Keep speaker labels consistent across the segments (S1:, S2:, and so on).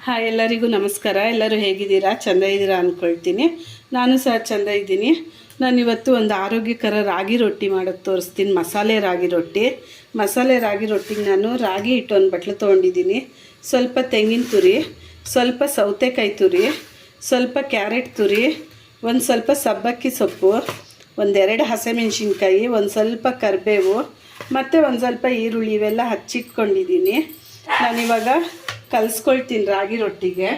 S1: Hi, ಎಲ್ಲರಿಗೂ ನಮಸ್ಕಾರ. ಎಲ್ಲರೂ ಹೇಗಿದ್ದೀರಾ? ಚೆಂದ ಇದ್ದೀರಾ ಅಂದ್ಕೊಳ್ತೀನಿ. ನಾನು ಸಹ ಚೆಂದ ಇದ್ದೀನಿ. ನಾನಿವತ್ತು ಒಂದು ಆರೋಗ್ಯಕರ ರಾಗಿ ರೊಟ್ಟಿ ಮಾಡೋದು ತೋರಿಸ್ತೀನಿ. ಮಸಾಲೆ ರಾಗಿ ರೊಟ್ಟಿಗೆ ನಾನು ರಾಗಿ ಹಿಟ್ಟು ಒಂದು ಬಟ್ಲು ತೊಗೊಂಡಿದ್ದೀನಿ. ಸ್ವಲ್ಪ ತೆಂಗಿನ ತುರಿ, ಸ್ವಲ್ಪ ಸೌತೆಕಾಯಿ ತುರಿ, ಸ್ವಲ್ಪ ಕ್ಯಾರೆಟ್ ತುರಿ, ಒಂದು ಸ್ವಲ್ಪ ಸಬ್ಬಕ್ಕಿ ಸೊಪ್ಪು, ಒಂದೆರಡು ಹಸಿಮೆಣ್ಸಿನ್ಕಾಯಿ, ಒಂದು ಸ್ವಲ್ಪ ಕರಿಬೇವು ಮತ್ತು ಒಂದು ಸ್ವಲ್ಪ ಈರುಳ್ಳಿ ಇವೆಲ್ಲ ಹಚ್ಚಿಟ್ಕೊಂಡಿದ್ದೀನಿ. ನಾನಿವಾಗ ಕಲಿಸ್ಕೊಳ್ತೀನಿ. ರಾಗಿ ರೊಟ್ಟಿಗೆ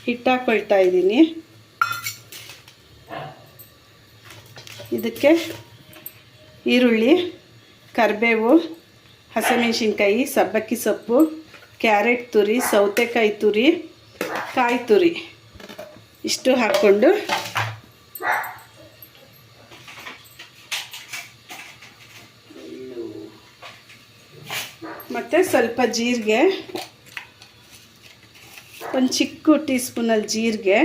S1: ಹಿಟ್ಟು ಹಾಕ್ಕೊಳ್ತಾ ಇದ್ದೀನಿ. ಇದಕ್ಕೆ ಈರುಳ್ಳಿ, ಕರಿಬೇವು, ಹಸಿಮೆಣ್ಸಿನ್ಕಾಯಿ, ಸಬ್ಬಕ್ಕಿ ಸೊಪ್ಪು, ಕ್ಯಾರೆಟ್ ತುರಿ, ಸೌತೆಕಾಯಿ ತುರಿ, ಕಾಯಿ ತುರಿ ಇಷ್ಟು ಹಾಕ್ಕೊಂಡು ಮತ್ತು ಸ್ವಲ್ಪ ಜೀರಿಗೆ, ಒಂದು ಚಿಕ್ಕ ಟೀ ಸ್ಪೂನಲ್ಲಿ ಜೀರಿಗೆ,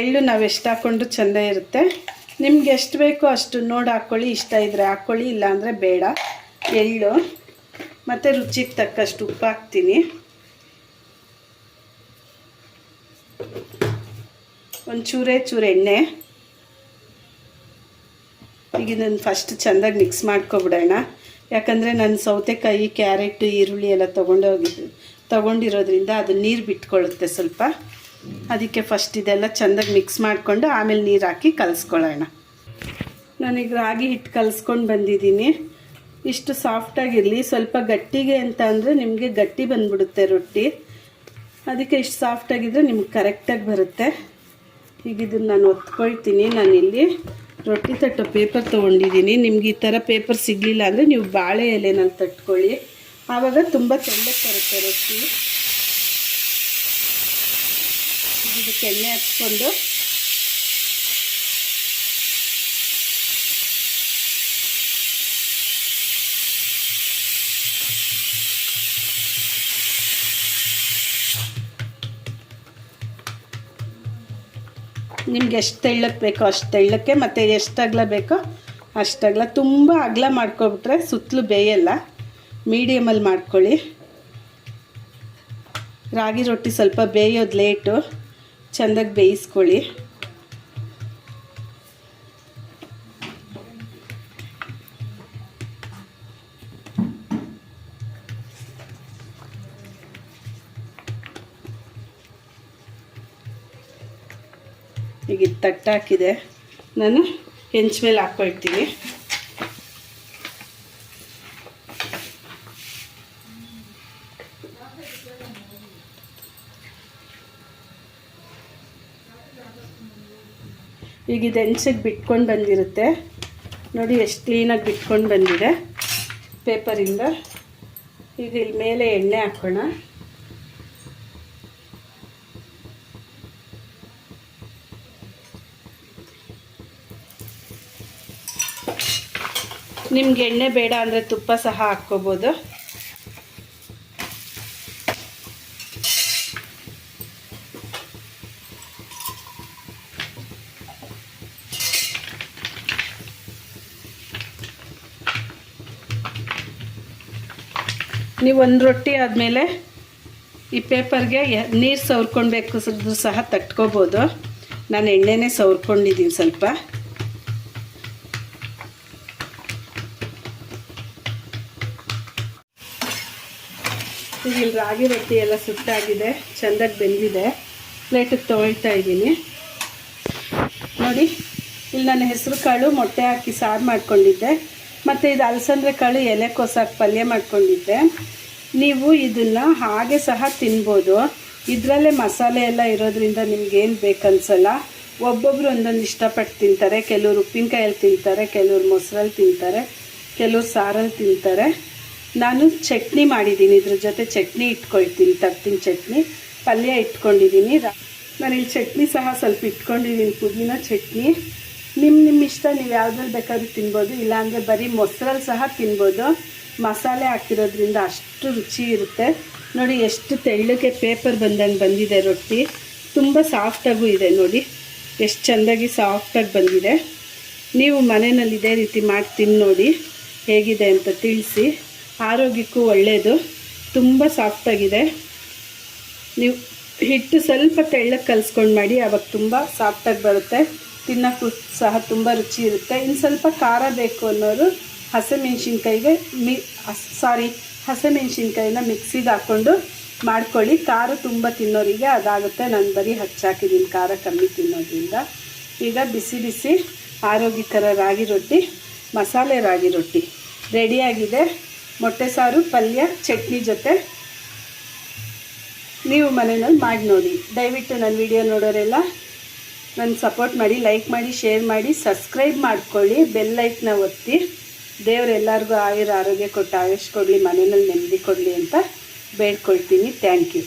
S1: ಎಳ್ಳು ನಾವು ಎಷ್ಟು ಹಾಕ್ಕೊಂಡು ಚೆಂದ ಇರುತ್ತೆ. ನಿಮ್ಗೆ ಎಷ್ಟು ಬೇಕೋ ಅಷ್ಟು ನೋಡಿ ಹಾಕ್ಕೊಳ್ಳಿ. ಇಷ್ಟ ಇದ್ದರೆ ಹಾಕ್ಕೊಳ್ಳಿ, ಇಲ್ಲಾಂದರೆ ಬೇಡ. ಎಳ್ಳು ಮತ್ತು ರುಚಿಗೆ ತಕ್ಕಷ್ಟು ಉಪ್ಪು ಹಾಕ್ತೀನಿ. ಒಂದು ಚೂರೇ ಎಣ್ಣೆ. ಈಗ ಇದನ್ನು ಫಸ್ಟ್ ಚೆಂದಾಗಿ ಮಿಕ್ಸ್ ಮಾಡ್ಕೊಬಿಡೋಣ. ಯಾಕಂದರೆ ನಾನು ಸೌತೆಕಾಯಿ, ಕ್ಯಾರೆಟ್, ಈರುಳ್ಳಿ ಎಲ್ಲ ತೊಗೊಂಡಿರೋದ್ರಿಂದ ಅದು ನೀರು ಬಿಟ್ಕೊಳ್ಳುತ್ತೆ ಸ್ವಲ್ಪ. ಅದಕ್ಕೆ ಫಸ್ಟ್ ಇದೆಲ್ಲ ಚೆಂದಾಗಿ ಮಿಕ್ಸ್ ಮಾಡಿಕೊಂಡು ಆಮೇಲೆ ನೀರು ಹಾಕಿ ಕಲಿಸ್ಕೊಳ್ಳೋಣ. ನಾನೀಗ ರಾಗಿ ಹಿಟ್ಟು ಕಲಿಸ್ಕೊಂಡು ಬಂದಿದ್ದೀನಿ. ಇಷ್ಟು ಸಾಫ್ಟಾಗಿರಲಿ. ಸ್ವಲ್ಪ ಗಟ್ಟಿಗೆ ಅಂತ ಅಂದರೆ ನಿಮಗೆ ಗಟ್ಟಿ ಬಂದುಬಿಡುತ್ತೆ ರೊಟ್ಟಿ. ಅದಕ್ಕೆ ಇಷ್ಟು ಸಾಫ್ಟಾಗಿದ್ದರೆ ನಿಮ್ಗೆ ಕರೆಕ್ಟಾಗಿ ಬರುತ್ತೆ. ಈಗ ಇದನ್ನು ನಾನು ಒತ್ಕೊಳ್ತೀನಿ. ನಾನಿಲ್ಲಿ ರೊಟ್ಟಿ ತಟ್ಟೋ ಪೇಪರ್ ತೊಗೊಂಡಿದ್ದೀನಿ. ನಿಮ್ಗೆ ಈ ಥರ ಪೇಪರ್ ಸಿಗಲಿಲ್ಲ ಅಂದರೆ ನೀವು ಬಾಳೆ ಎಲೆನಲ್ಲಿ ತಟ್ಕೊಳ್ಳಿ. ಆವಾಗ ತುಂಬ ತೆಳ್ಳಗೆ ಬರುತ್ತೆ ರೊಟ್ಟಿ. ಇದಕ್ಕೆ ಎಣ್ಣೆ ಹಚ್ಕೊಂಡು ನಿಮ್ಗೆ ಎಷ್ಟು ತೆಳ್ಳಕ್ಕೆ ಬೇಕೋ ಅಷ್ಟು ತೆಳ್ಳಕ್ಕೆ, ಮತ್ತು ಎಷ್ಟು ಅಗಲ ಬೇಕೋ ಅಷ್ಟು ಅಗಲ. ತುಂಬ ಅಗಲ ಮಾಡ್ಕೊಬಿಟ್ರೆ ಸುತ್ತಲೂ ಬೇಯಲ್ಲ. ಮೀಡಿಯಮಲ್ಲಿ ಮಾಡ್ಕೊಳ್ಳಿ. ರಾಗಿ ರೊಟ್ಟಿ ಸ್ವಲ್ಪ ಬೇಯೋದು ಲೇಟು. ಚೆಂದಾಗಿ ಬೇಯಿಸ್ಕೊಳ್ಳಿ. ಈಗ ಇದು ತಟ್ಟಾಕಿದೆ. ನಾನು ಹೆಂಚ ಮೇಲೆ ಹಾಕ್ಕೊಳ್ತೀನಿ. ಈಗ ಇದು ಹೆಂಚಿಗೆ ಬಿಟ್ಕೊಂಡು ಬಂದಿರುತ್ತೆ ನೋಡಿ, ಎಷ್ಟು ಕ್ಲೀನಾಗಿ ಬಿಟ್ಕೊಂಡು ಬಂದಿದೆ ಪೇಪರಿಂದ. ಈಗ ಇಲ್ಲಿ ಮೇಲೆ ಎಣ್ಣೆ ಹಾಕೋಣ. ನಿಮ್ಗೆ ಎಣ್ಣೆ ಬೇಡ ಅಂದರೆ ತುಪ್ಪ ಸಹ ಹಾಕ್ಕೋಬೋದು. ನೀವು ಒಂದು ರೊಟ್ಟಿ ಆದಮೇಲೆ ಈ ಪೇಪರ್ಗೆ ನೀರು ಸವರ್ಕೊಳ್ಬೇಕು ಸಹ ತಟ್ಕೋಬೋದು. ನಾನು ಎಣ್ಣೆನೇ ಸವರ್ಕೊಂಡಿದ್ದೀನಿ ಸ್ವಲ್ಪ. ಈಗ ಇಲ್ಲಿ ರಾಗಿ ರೊಟ್ಟಿ ಎಲ್ಲ ಸುಟ್ಟಾಗಿದೆ, ಚೆಂದಾಗಿ ಬೆಂದಿದೆ. ಪ್ಲೇಟಿಗೆ ತೊಗೊಳ್ತಾ ಇದ್ದೀನಿ. ನೋಡಿ, ಇಲ್ಲಿ ನಾನು ಹೆಸರು ಕಾಳು ಮೊಟ್ಟೆ ಹಾಕಿ ಸಾರು ಮಾಡ್ಕೊಂಡಿದ್ದೆ, ಮತ್ತು ಇದು ಅಲಸಂದ್ರೆ ಕಾಳು ಎಲೆಕೋಸು ಹಾಕಿ ಪಲ್ಯ ಮಾಡ್ಕೊಂಡಿದ್ದೆ. ನೀವು ಇದನ್ನು ಹಾಗೆ ಸಹ ತಿನ್ಬೋದು. ಇದರಲ್ಲೇ ಮಸಾಲೆ ಎಲ್ಲ ಇರೋದ್ರಿಂದ ನಿಮ್ಗೇನು ಬೇಕನ್ಸಲ್ಲ. ಒಬ್ಬೊಬ್ಬರು ಒಂದೊಂದು ಇಷ್ಟಪಟ್ಟು ತಿಂತಾರೆ. ಕೆಲವರು ಉಪ್ಪಿನಕಾಯಲ್ಲಿ ತಿಂತಾರೆ, ಕೆಲವರು ಮೊಸರಲ್ಲಿ ತಿಂತಾರೆ, ಕೆಲವರು ಸಾರಲ್ಲಿ ತಿಂತಾರೆ. ನಾನು ಚಟ್ನಿ ಮಾಡಿದ್ದೀನಿ. ಇದ್ರ ಜೊತೆ ಚಟ್ನಿ ಇಟ್ಕೊಳ್ತೀನಿ. ತರ್ತೀನಿ ಚಟ್ನಿ, ಪಲ್ಯ ಇಟ್ಕೊಂಡಿದ್ದೀನಿ. ನಾನಿಲ್ಲಿ ಚಟ್ನಿ ಸಹ ಸ್ವಲ್ಪ ಇಟ್ಕೊಂಡಿದ್ದೀನಿ, ಪುದೀನ ಚಟ್ನಿ. ನಿಮ್ಮ ಇಷ್ಟ, ನೀವು ಯಾವುದ್ರಲ್ಲಿ ಬೇಕಾದ್ರೂ ತಿನ್ಬೋದು. ಇಲ್ಲಾಂದರೆ ಬರೀ ಮೊಸರಲ್ಲಿ ಸಹ ತಿನ್ಬೋದು. ಮಸಾಲೆ ಹಾಕಿರೋದ್ರಿಂದ ಅಷ್ಟು ರುಚಿ ಇರುತ್ತೆ. ನೋಡಿ ಎಷ್ಟು ತೆಳ್ಳಗೆ ಪೇಪರ್ ಬಂದಿದೆ ರೊಟ್ಟಿ. ತುಂಬ ಸಾಫ್ಟಾಗೂ ಇದೆ ನೋಡಿ, ಎಷ್ಟು ಚೆಂದಾಗಿ ಸಾಫ್ಟಾಗಿ ಬಂದಿದೆ. ನೀವು ಮನೆಯಲ್ಲಿ ಇದೇ ರೀತಿ ಮಾಡಿ ತಿಂದು ನೋಡಿ. ಹೇಗಿದೆ ಅಂತ ತಿಳಿಸಿ. ಆರೋಗ್ಯಕ್ಕೂ ಒಳ್ಳೆಯದು, ತುಂಬ ಸಾಫ್ಟಾಗಿದೆ. ನೀವು ಹಿಟ್ಟು ಸ್ವಲ್ಪ ತೆಳ್ಳಗೆ ಕಲಿಸ್ಕೊಂಡು ಮಾಡಿ, ಆವಾಗ ತುಂಬ ಸಾಫ್ಟಾಗಿ ಬರುತ್ತೆ, ತಿನ್ನೋಕ್ಕೂ ಸಹ ತುಂಬ ರುಚಿ ಇರುತ್ತೆ. ಇನ್ನು ಸ್ವಲ್ಪ ಖಾರ ಬೇಕು ಅನ್ನೋರು ಹಸಿಮೆಣ್ಸಿನ್ಕಾಯಿನ ಮಿಕ್ಸಿಗೆ ಹಾಕ್ಕೊಂಡು ಮಾಡ್ಕೊಳ್ಳಿ. ಖಾರ ತುಂಬ ತಿನ್ನೋರಿಗೆ ಅದಾಗುತ್ತೆ. ನಾನು ಬರೀ ಹಚ್ಚಾಕಿದ್ದೀನಿ ಖಾರ ಕಮ್ಮಿ ತಿನ್ನೋದ್ರಿಂದ. ಈಗ ಬಿಸಿ ಬಿಸಿ ಆರೋಗ್ಯಕರ ರಾಗಿ ರೊಟ್ಟಿ, ಮಸಾಲೆ ರಾಗಿ ರೊಟ್ಟಿ ರೆಡಿಯಾಗಿದೆ. ಮೊಟ್ಟೆ ಸಾರು, ಪಲ್ಯ, ಚಟ್ನಿ ಜೊತೆ ನೀವು ಮನೆಯಲ್ಲಿ ಮಾಡಿ ನೋಡಿ. ದಯವಿಟ್ಟು ನನ್ನ ವಿಡಿಯೋ ನೋಡೋರೆಲ್ಲ ನನ್ನ ಸಪೋರ್ಟ್ ಮಾಡಿ, ಲೈಕ್ ಮಾಡಿ, ಶೇರ್ ಮಾಡಿ, ಸಬ್ಸ್ಕ್ರೈಬ್ ಮಾಡ್ಕೊಳ್ಳಿ, ಬೆಲ್ ಲೈಕ್ನ ಒತ್ತಿ. ದೇವರು ಎಲ್ಲರಿಗೂ ಆಯುರ ಆರೋಗ್ಯ ಕೊಟ್ಟು ಆಯುಷ್ ಕೊಡಲಿ, ಮನೆಯಲ್ಲಿ ನೆಮ್ಮದಿ ಕೊಡಲಿ ಅಂತ ಬೇಡ್ಕೊಳ್ತೀನಿ. Thank you.